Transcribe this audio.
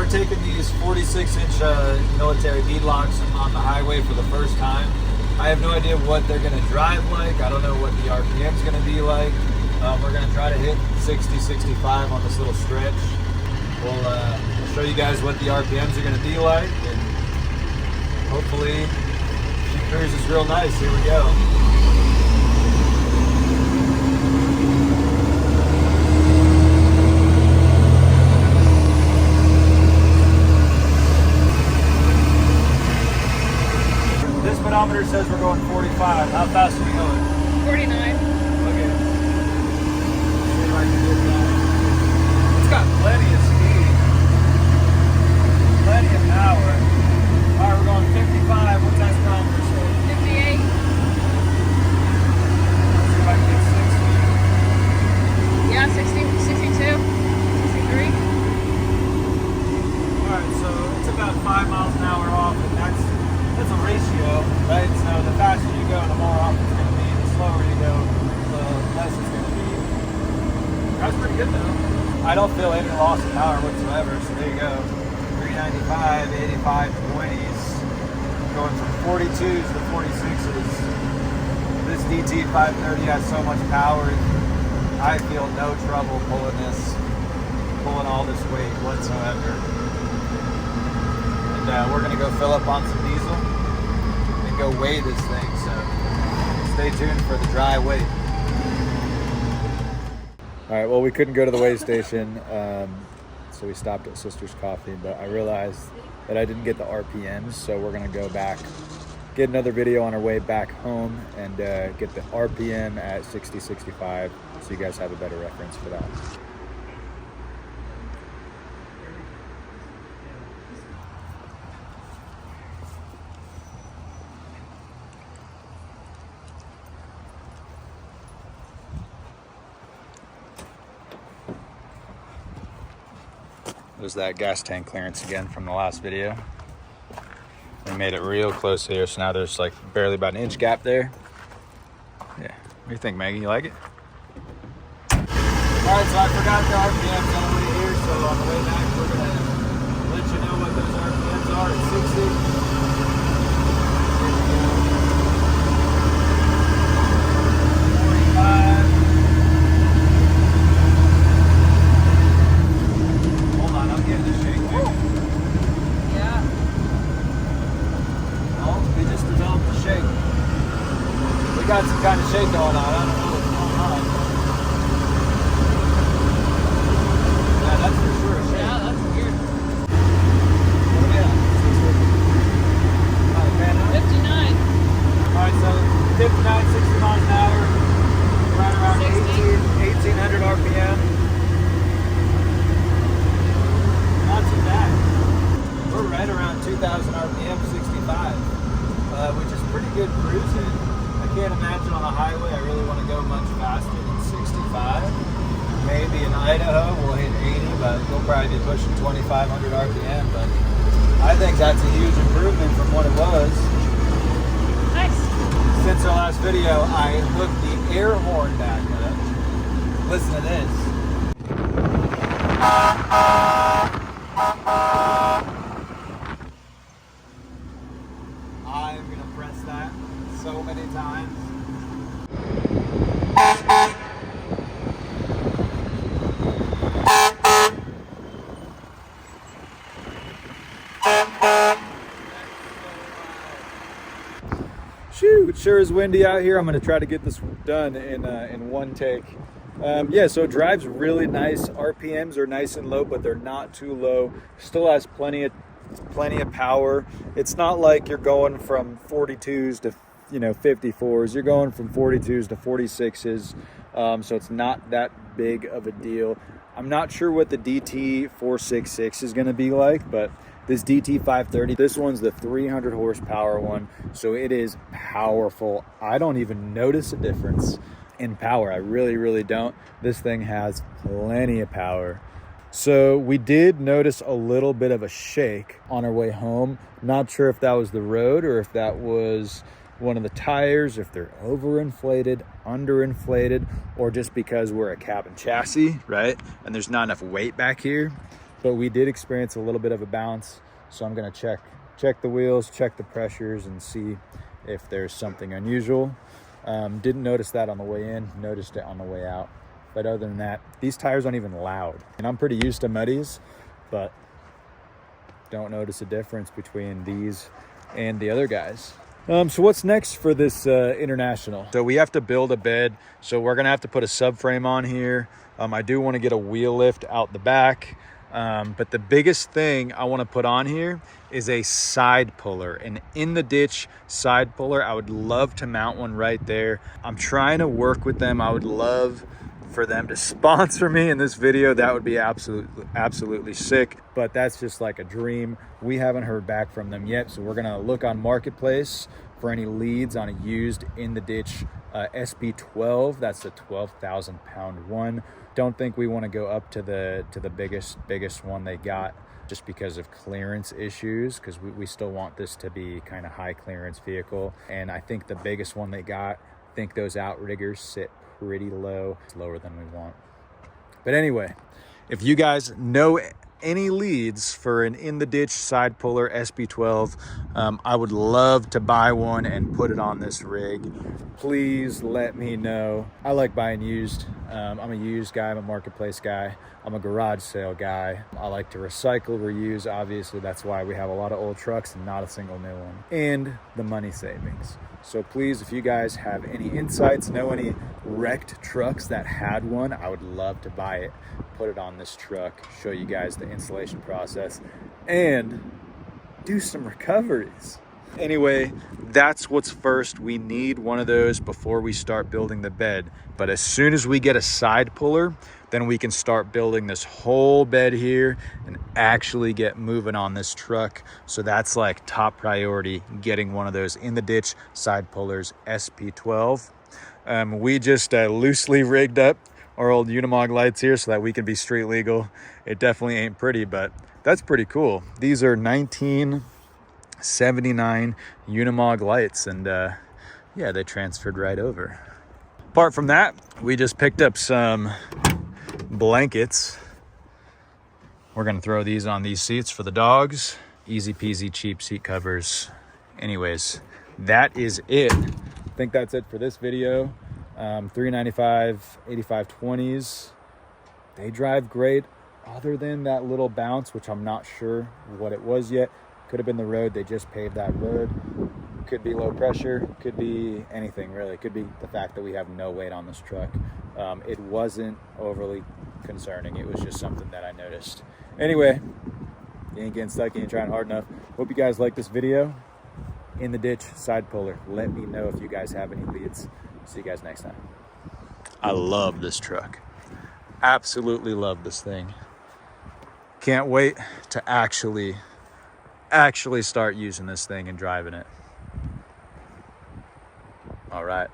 we're taking these 46-inch military beadlocks on the highway for the first time. I have no idea what they're going to drive like. I don't know what the RPM is going to be like. We're going to try to hit 60, 65 on this little stretch. We'll show you guys what the RPMs are going to be like, and hopefully she cruises real nice. Here we go. This speedometer says we're going 45. How fast are you going? 49. Okay. See if I can get that. It's got plenty of speed. Plenty of power. Alright, we're going 55. What's that speedometer say? 58. Let's see if I can get 60. Yeah, 60, 62, 63. Alright, so it's about 5 miles an hour off, and that's a ratio, right? So the faster you go, the more off it's going to be. The slower you go, the less it's going to be. That's pretty good though. I don't feel any loss of power whatsoever, so there you go. 395, 85, 20s. Going from 42s to 46s. This DT 530 has so much power. I feel no trouble pulling all this weight whatsoever. And we're going to go fill up on some diesel and go weigh this thing, so stay tuned for the dry weight. All right, well, we couldn't go to the weigh station, so we stopped at Sister's Coffee, but I realized that I didn't get the RPMs, so we're going to go back, get another video on our way back home, and get the RPM at 60, 65, so you guys have a better reference for that. There's that gas tank clearance again from the last video. We made it real close here, so now there's like barely about an inch gap there. Yeah, what do you think, Maggie? You like it? All right, so I forgot the RPMs on the way here, so on the way back we're gonna let you know what those RPMs are at 60. Got some kind of shake going on. I don't know what's going on. Yeah, that's for sure a shake. Yeah, that's weird. Oh, yeah. All right, man. 59. All right, so 59, 60 miles an hour. Right around 1800 RPM. Not too bad. We're right around 2000 RPM, 65, which is pretty good cruising. I can't imagine on the highway I really want to go much faster than 65. Maybe in Idaho we'll hit 80, but we'll probably be pushing 2500 RPM. But I think that's a huge improvement from what it was. Nice. Since our last video, I hooked the air horn back up. Listen to this. I'm going to press that so many times. Shoot, it sure is windy out here. I'm going to try to get this done in one take. Yeah, so it drives really nice. RPMs are nice and low, but they're not too low. Still has plenty of power. It's not like you're going from 42s to 54s. You're going from 42s to 46s. So it's not that big of a deal. I'm not sure what the DT 466 is going to be like, but this DT 530, this one's the 300 horsepower one, so it is powerful. I don't even notice a difference in power. I really don't. This thing has plenty of power. So we did notice a little bit of a shake on our way home. Not sure if that was the road or if that was one of the tires, if they're overinflated, underinflated, or just because we're a cab and chassis, right? And there's not enough weight back here. but we did experience a little bit of a bounce. So I'm gonna check the wheels, check the pressures, and see if there's something unusual. Didn't notice that on the way in, noticed it on the way out. But other than that, these tires aren't even loud. And I'm pretty used to muddies, but don't notice a difference between these and the other guys. So what's next for this International? So we have to build a bed. So we're gonna have to put a subframe on here. I do wanna get a wheel lift out the back. But the biggest thing I wanna put on here is a side puller, an in the ditch side puller. I would love to mount one right there. I'm trying to work with them. I would love for them to sponsor me in this video. That would be absolutely sick, but that's just like a dream. We haven't heard back from them yet, so we're gonna look on Marketplace for any leads on a used in the ditch SP12. That's the 12,000 pound one. Don't think we want to go up to the biggest one they got, just because of clearance issues, because we still want this to be kind of high clearance vehicle. And I think the biggest one they got, I think those outriggers sit pretty low. It's lower than we want. But anyway, if you guys know any leads for an in the ditch side puller SP12, I would love to buy one and put it on this rig. Please let me know. I like buying used. I'm a used guy, I'm a Marketplace guy, I'm a garage sale guy. I like to recycle, reuse. Obviously, that's why we have a lot of old trucks and not a single new one. And the money savings. So please, if you guys have any insights, know any wrecked trucks that had one, I would love to buy it, put it on this truck, show you guys the installation process, and do some recoveries. Anyway, that's what's first. We need one of those before we start building the bed. But as soon as we get a side puller, then we can start building this whole bed here and actually get moving on this truck. So that's like top priority, getting one of those in the ditch side pullers, SP12. We just loosely rigged up our old Unimog lights here so that we can be street legal. It definitely ain't pretty, but that's pretty cool. These are 1979 Unimog lights, and yeah, they transferred right over. Apart from that, we just picked up some blankets. We're gonna throw these on these seats for the dogs. Easy peasy, cheap seat covers. Anyways, that is it. I think that's it for this video. 395 8520s. They drive great, other than that little bounce, which I'm not sure what it was yet. Could have been the road. They just paved that road. Could be low pressure. Could be anything, really. Could be the fact that we have no weight on this truck. It wasn't overly concerning. It was just something that I noticed. Anyway, you ain't getting stuck. You ain't trying hard enough. Hope you guys like this video. In the ditch side puller. Let me know if you guys have any leads. See you guys next time. I love this truck. Absolutely love this thing. Can't wait to actually start using this thing and driving it. All right.